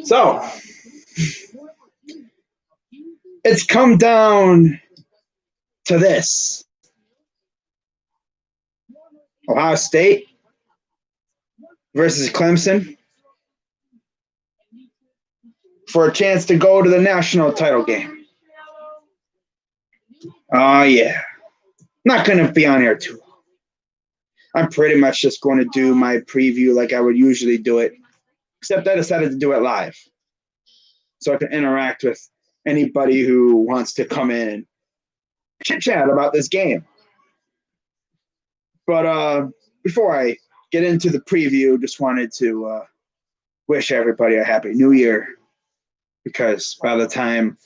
So it's come down to this: Ohio State versus Clemson for a chance to go to the national title game. Oh, yeah. Not going to be on here too long. I'm pretty much just going to do my preview like I would usually do it, except I decided to do it live so I can interact with anybody who wants to come in and chit chat about this game. But before I get into the preview, just wanted to wish everybody a happy new year, because by the time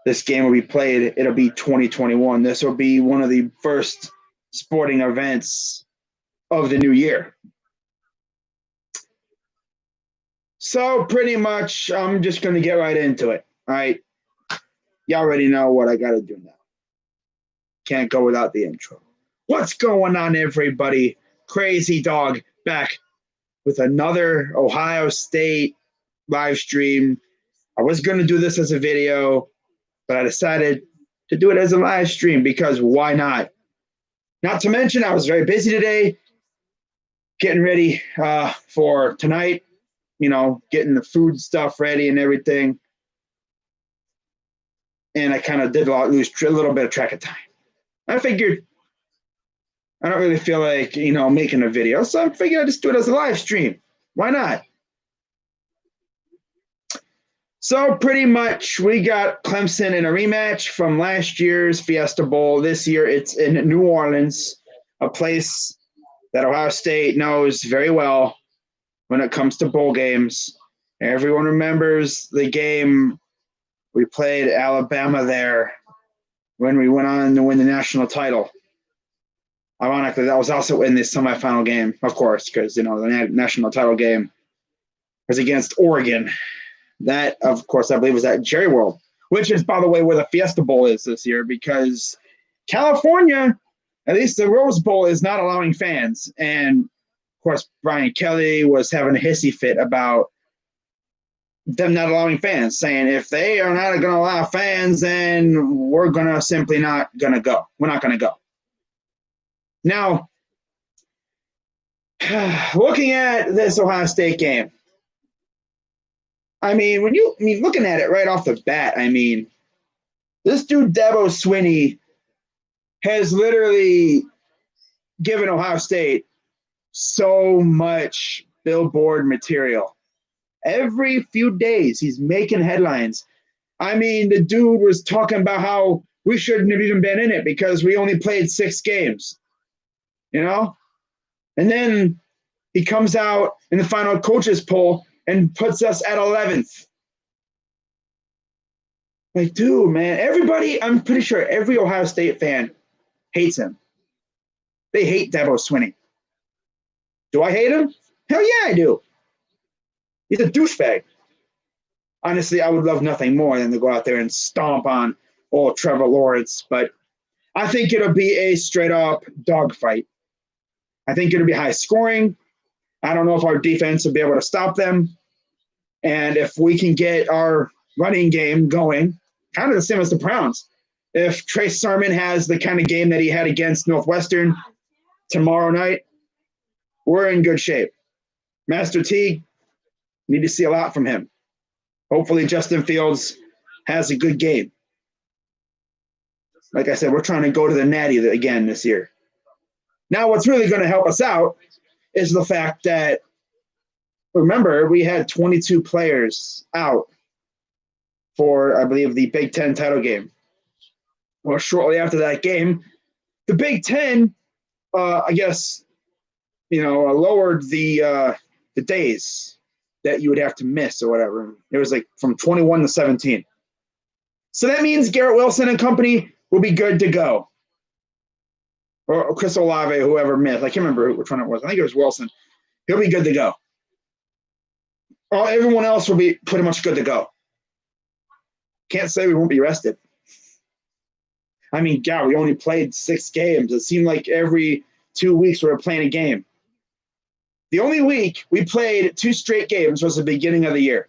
this game will be played, it'll be 2021. This will be one of the first sporting events of the new year. So pretty much, I'm just going to get right into it. All right. You already know what I got to do now. Can't go without the intro. What's going on, everybody? Crazy Dog back with another Ohio State live stream. I was going to do this as a video, but I decided to do it as a live stream because why not? Not to mention, I was very busy today getting ready for tonight, getting the food stuff ready and everything. And I kind of did lose a little bit of track of time. I figured I don't really feel like, making a video. So I figured I'd just do it as a live stream. Why not? So pretty much we got Clemson in a rematch from last year's Fiesta Bowl. This year it's in New Orleans, a place that Ohio State knows very well when it comes to bowl games. Everyone remembers the game we played Alabama there when we went on to win the national title. Ironically, that was also in the semifinal game, of course, because, the national title game was against Oregon. That, of course, I believe was at Jerry World, which is, by the way, where the Fiesta Bowl is this year, because California, at least the Rose Bowl, is not allowing fans. And, of course, Brian Kelly was having a hissy fit about them not allowing fans, saying if they are not going to allow fans, then we're going to simply not going to go. We're not going to go. Now, looking at this Ohio State game, looking at it right off the bat, this dude, Dabo Swinney, has literally given Ohio State so much billboard material. Every few days, he's making headlines. The dude was talking about how we shouldn't have even been in it because we only played 6 games, And then he comes out in the final coaches poll and puts us at 11th. Like, dude, man, everybody, I'm pretty sure every Ohio State fan hates him. They hate Dabo Swinney. Do I hate him? Hell yeah, I do. He's a douchebag. Honestly, I would love nothing more than to go out there and stomp on old Trevor Lawrence, but I think it'll be a straight-up dogfight. I think it'll be high scoring. I don't know if our defense will be able to stop them. And if we can get our running game going, kind of the same as the Browns. If Trace Sermon has the kind of game that he had against Northwestern tomorrow night, we're in good shape. Master Teague, need to see a lot from him. Hopefully Justin Fields has a good game. Like I said, we're trying to go to the Natty again this year. Now, what's really going to help us out is the fact that, remember, we had 22 players out for, I believe, the Big Ten title game. Well, shortly after that game, the Big Ten, lowered the days that you would have to miss or whatever. It was like from 21 to 17. So that means Garrett Wilson and company will be good to go. Or Chris Olave, whoever missed. I can't remember which one it was. I think it was Wilson. He'll be good to go. Everyone else will be pretty much good to go. Can't say we won't be rested. God, we only played 6 games. It seemed like every 2 weeks we were playing a game. The only week we played 2 straight games was the beginning of the year.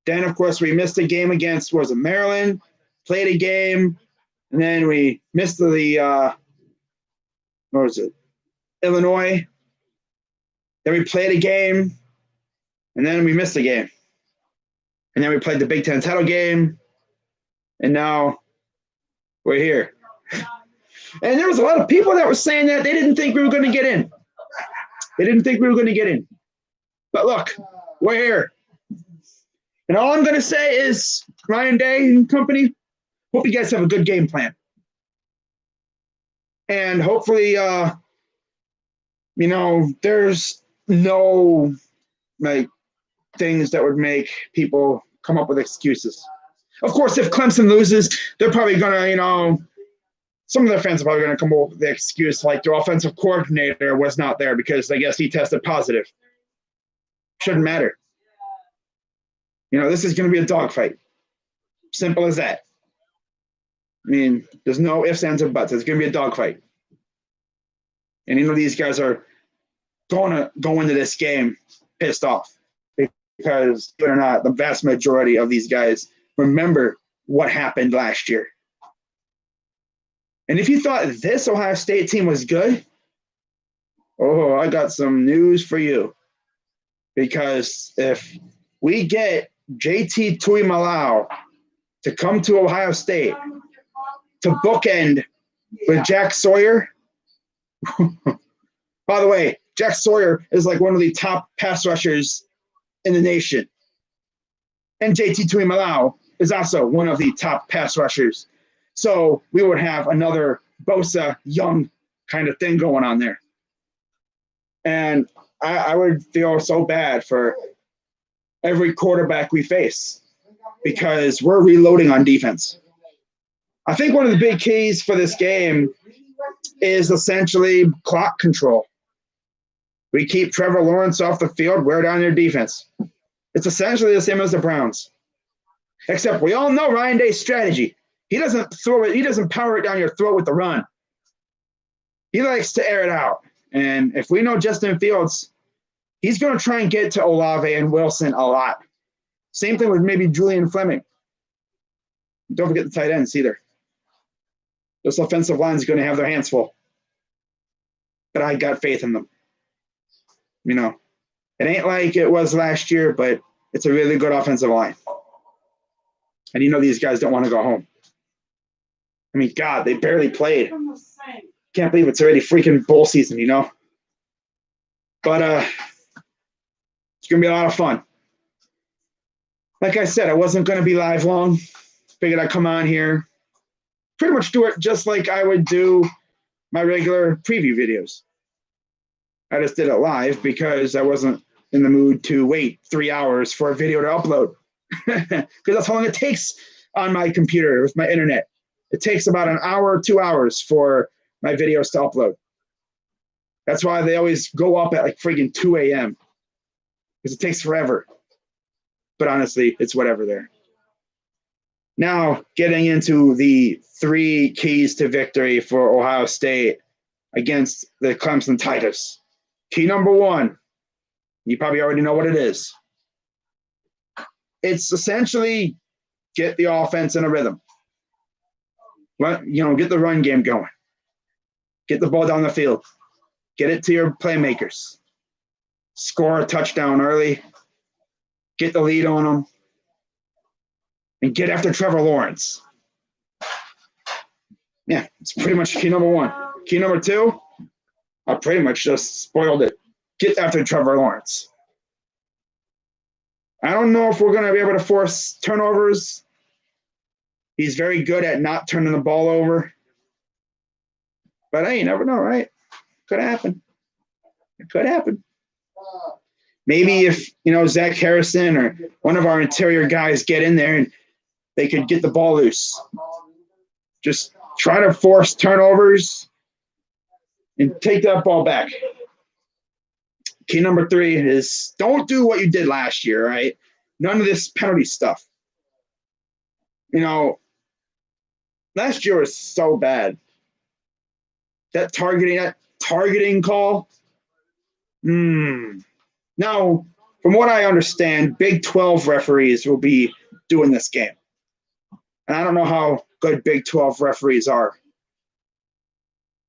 Then, of course, we missed a game against, was it Maryland? Played a game, and then we missed what was it? Illinois. Then we played a game, and then we missed a game. And then we played the Big Ten title game, and now we're here. And there was a lot of people that were saying that they didn't think we were going to get in. They didn't think we were going to get in. But look, we're here. And all I'm going to say is, Ryan Day and company, hope you guys have a good game plan. And hopefully, there's no things that would make people come up with excuses. Of course, if Clemson loses, they're probably going to, some of their fans are probably going to come up with the excuse like their offensive coordinator was not there because I guess he tested positive. Shouldn't matter. This is going to be a dogfight. Simple as that. I mean, there's no ifs, ands, or buts. It's going to be a dogfight. And these guys are going to go into this game pissed off because, believe it or not, the vast majority of these guys remember what happened last year. And if you thought this Ohio State team was good, I got some news for you. Because if we get JT Tuimoloau to come to Ohio State to bookend with Jack Sawyer, by the way, Jack Sawyer is like one of the top pass rushers in the nation. And JT Tuimoloau is also one of the top pass rushers. So we would have another Bosa Young kind of thing going on there. And I would feel so bad for every quarterback we face because we're reloading on defense. I think one of the big keys for this game is essentially clock control. We keep Trevor Lawrence off the field, wear down their defense. It's essentially the same as the Browns. Except we all know Ryan Day's strategy. He doesn't throw it, he doesn't power it down your throat with the run. He likes to air it out. And if we know Justin Fields, he's going to try and get to Olave and Wilson a lot. Same thing with maybe Julian Fleming. Don't forget the tight ends either. This offensive line is going to have their hands full. But I got faith in them. It ain't like it was last year, but it's a really good offensive line. And these guys don't want to go home. I mean, God, they barely played. Can't believe it's already freaking bowl season, But it's going to be a lot of fun. Like I said, I wasn't going to be live long. Figured I'd come on here. Pretty much do it just like I would do my regular preview videos. I just did it live because I wasn't in the mood to wait 3 hours for a video to upload. Because that's how long it takes on my computer with my internet. It takes about an hour or 2 hours for my videos to upload. That's why they always go up at like freaking 2 a.m. because it takes forever. But honestly, it's whatever there. Now, getting into the 3 keys to victory for Ohio State against the Clemson Tigers. Key number 1, you probably already know what it is. It's essentially get the offense in a rhythm. Get the run game going. Get the ball down the field. Get it to your playmakers. Score a touchdown early. Get the lead on them. And get after Trevor Lawrence. Yeah, it's pretty much key number 1. Key number 2, I pretty much just spoiled it. Get after Trevor Lawrence. I don't know if we're going to be able to force turnovers. He's very good at not turning the ball over. But hey, you never know, right? Could happen. It could happen. Maybe if, Zach Harrison or one of our interior guys get in there and they could get the ball loose. Just try to force turnovers and take that ball back. Key number 3 is don't do what you did last year, right? None of this penalty stuff. Last year was so bad. That targeting call. Now, from what I understand, Big 12 referees will be doing this game. And I don't know how good Big 12 referees are.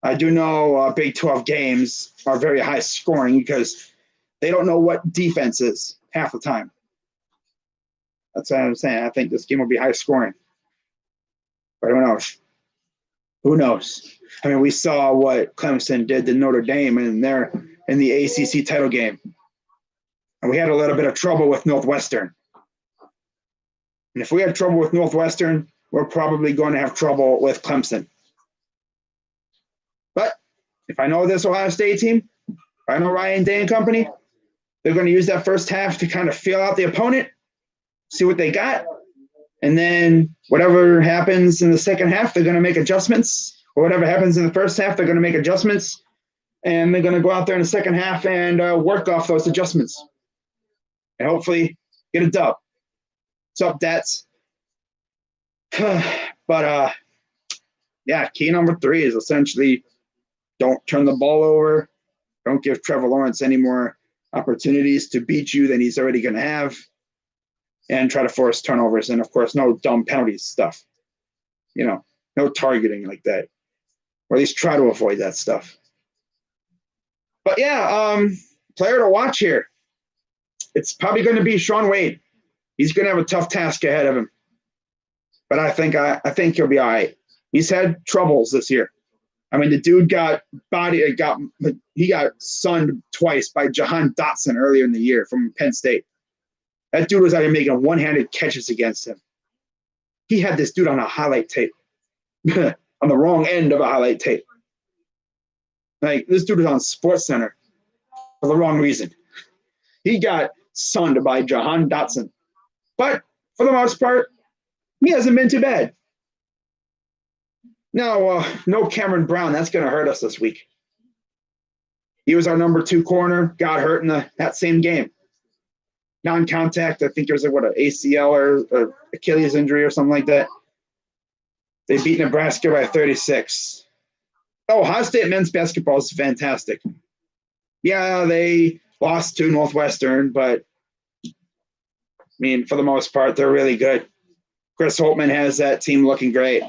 I do know Big 12 games are very high scoring because they don't know what defense is half the time. That's what I'm saying. I think this game will be high scoring. But who knows? Who knows? I mean, we saw what Clemson did to Notre Dame in the ACC title game. And we had a little bit of trouble with Northwestern. And if we have trouble with Northwestern, we're probably going to have trouble with Clemson. But if I know this Ohio State team, if I know Ryan Day and company, they're going to use that first half to kind of feel out the opponent, see what they got, and then whatever happens in the second half, they're going to make adjustments. Or whatever happens in the first half, they're going to make adjustments, and they're going to go out there in the second half and work off those adjustments. And hopefully get a dub. What's up, Dats? But, yeah, key number 3 is essentially don't turn the ball over. Don't give Trevor Lawrence any more opportunities to beat you than he's already going to have. And try to force turnovers. And, of course, no dumb penalties stuff. You know, no targeting like that. Or at least try to avoid that stuff. But, yeah, player to watch here. It's probably going to be Shaun Wade. He's going to have a tough task ahead of him. But I think he'll be all right. He's had troubles this year. I mean, the dude got sunned twice by Jahan Dotson earlier in the year from Penn State. That dude was out here making one-handed catches against him. He had this dude on a highlight tape, on the wrong end of a highlight tape. Like, this dude was on SportsCenter for the wrong reason. He got sunned by Jahan Dotson. But for the most part, he hasn't been too bad. No Cameron Brown. That's going to hurt us this week. He was our number 2 corner, got hurt in that same game. Non-contact, I think it was an ACL or Achilles injury or something like that. They beat Nebraska by 36. Ohio State men's basketball is fantastic. Yeah, they lost to Northwestern, but I mean, for the most part, they're really good. Chris Holtmann has that team looking great.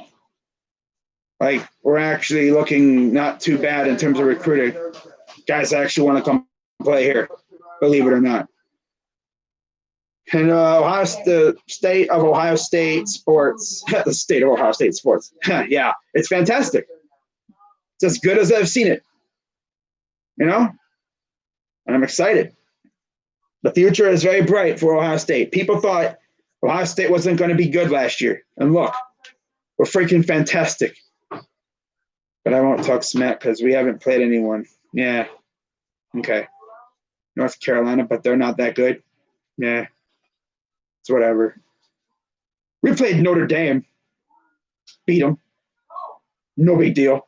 Like, we're actually looking not too bad in terms of recruiting. Guys actually want to come play here, believe it or not. And the state of Ohio State sports, the state of Ohio State sports. Yeah, it's fantastic. It's as good as I've seen it. You know? And I'm excited. The future is very bright for Ohio State. People thought Ohio State wasn't going to be good last year. And look, we're freaking fantastic. But I won't talk smack because we haven't played anyone. Yeah. Okay. North Carolina, but they're not that good. Yeah. It's whatever. We played Notre Dame. Beat them. No big deal.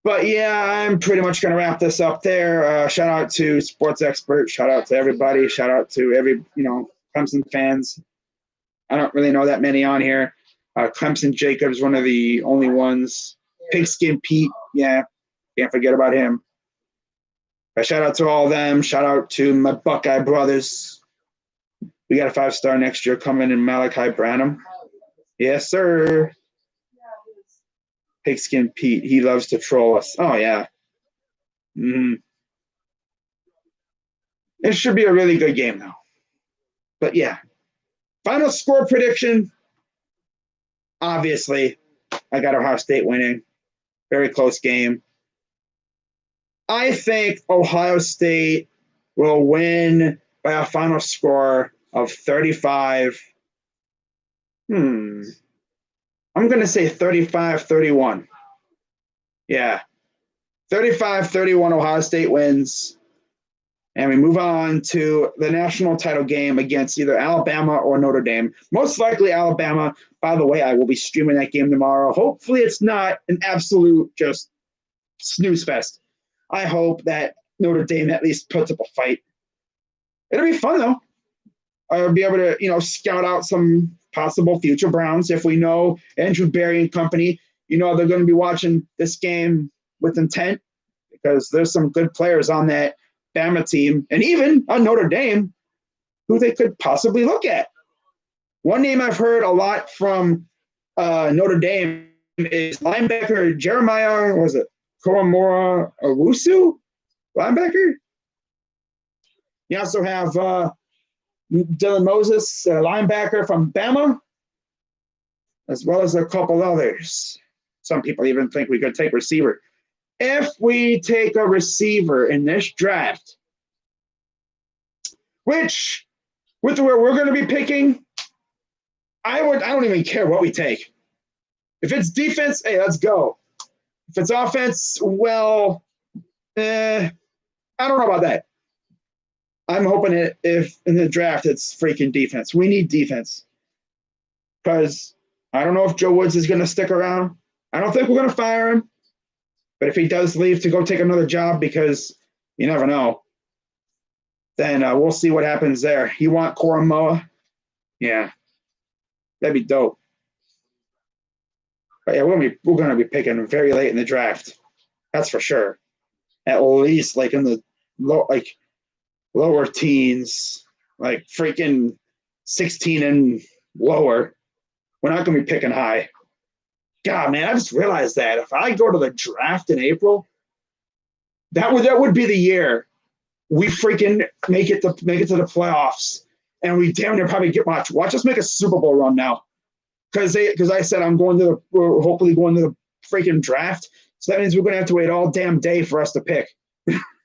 But yeah, I'm pretty much going to wrap this up there. Shout out to Sports Expert. Shout out to everybody. Shout out to every, Clemson fans. I don't really know that many on here. Clemson Jacobs, one of the only ones. Pigskin Pete. Yeah, can't forget about him. Shout out to all of them. Shout out to my Buckeye brothers. We got a 5-star next year coming in Malachi Branham. Yes, sir. Pigskin Pete. He loves to troll us. Oh, yeah. It should be a really good game, though. But, yeah. Final score prediction. Obviously, I got Ohio State winning. Very close game. I think Ohio State will win by a final score of 35. I'm going to say 35-31. Yeah. 35-31 Ohio State wins. And we move on to the national title game against either Alabama or Notre Dame. Most likely Alabama. By the way, I will be streaming that game tomorrow. Hopefully it's not an absolute just snooze fest. I hope that Notre Dame at least puts up a fight. It'll be fun, though. I'll be able to, scout out some possible future Browns. If we know Andrew Berry and company, they're going to be watching this game with intent because there's some good players on that Bama team, and even a Notre Dame, who they could possibly look at. One name I've heard a lot from Notre Dame is linebacker Jeremiah, was it Koromora Owusu, linebacker? You also have Dylan Moses, linebacker from Bama, as well as a couple others. Some people even think we could take receiver. If we take a receiver in this draft, which with where we're going to be picking, I don't even care what we take. If it's defense, hey, let's go. If it's offense, well, I don't know about that. I'm hoping if in the draft it's freaking defense. We need defense. Because I don't know if Joe Woods is going to stick around. I don't think we're going to fire him. But if he does leave to go take another job, because you never know, then we'll see what happens there. You want Koromoa? Yeah. That'd be dope. But yeah, we're going to be picking very late in the draft. That's for sure. At least like in the lower teens, like freaking 16 and lower. We're not going to be picking high. God, man, I just realized that if I go to the draft in April, that would be the year we freaking make it to the playoffs, and we damn near probably watch us make a Super Bowl run now, because I said we're hopefully going to the freaking draft, so that means we're going to have to wait all damn day for us to pick.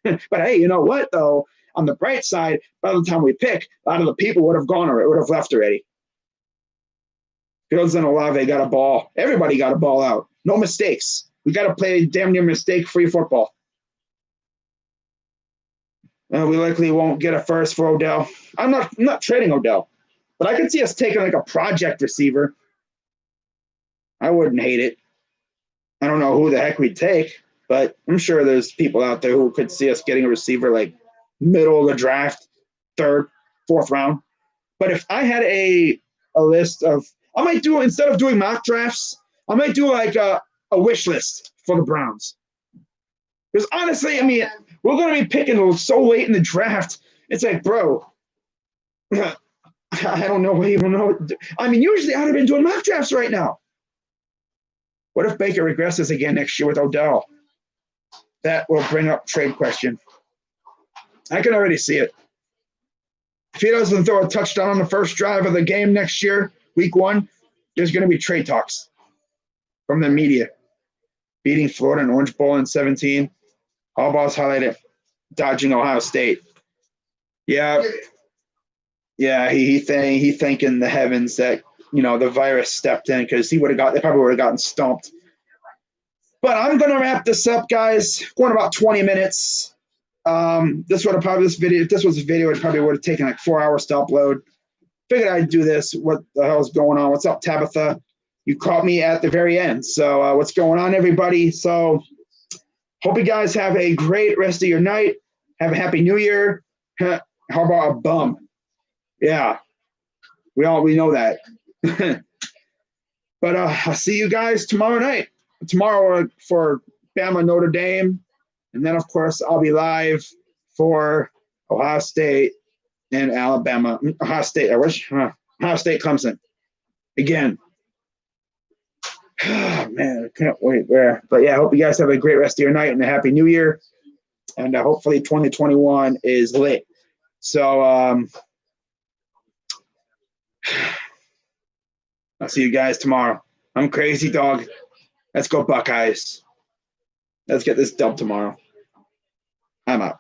But hey, you know what though? On the bright side, by the time we pick, a lot of the people would have gone or would have left already. Fields and Olave got a ball. Everybody got a ball out. No mistakes. We got to play damn near mistake-free football. We likely won't get a first for Odell. I'm not trading Odell, but I could see us taking like a project receiver. I wouldn't hate it. I don't know who the heck we'd take, but I'm sure there's people out there who could see us getting a receiver like middle of the draft, third, fourth round. But if I had a list of, I might do, instead of doing mock drafts, I might do like a wish list for the Browns. Because honestly, I mean, we're going to be picking so late in the draft. It's like, bro, I don't know what even know. I mean, usually I'd have been doing mock drafts right now. What if Baker regresses again next year with Odell? That will bring up trade question. I can already see it. If he doesn't throw a touchdown on the first drive of the game next year, week 1, there's going to be trade talks from the media. Beating Florida in Orange Bowl in 17. Harbaugh's highlighted dodging Ohio State. Yeah. Yeah, he thanking the heavens that, the virus stepped in, because they probably would have gotten stomped. But I'm going to wrap this up, guys. Going about 20 minutes. If this was a video, it probably would have taken like 4 hours to upload. Figured I'd do this. What the hell's going on? What's up, Tabitha? You caught me at the very end. So what's going on, everybody? So hope you guys have a great rest of your night. Have a happy new year. How about a bum? Yeah, we know that. But I'll see you guys tomorrow night. Tomorrow for Bama Notre Dame. And then, of course, I'll be live for Ohio State and Alabama. Ohio State Clemson. Again. Oh, man, I can't wait there. But, yeah, I hope you guys have a great rest of your night and a happy new year. And hopefully 2021 is lit. So I'll see you guys tomorrow. I'm crazy, dog. Let's go Buckeyes. Let's get this dub tomorrow. I'm out.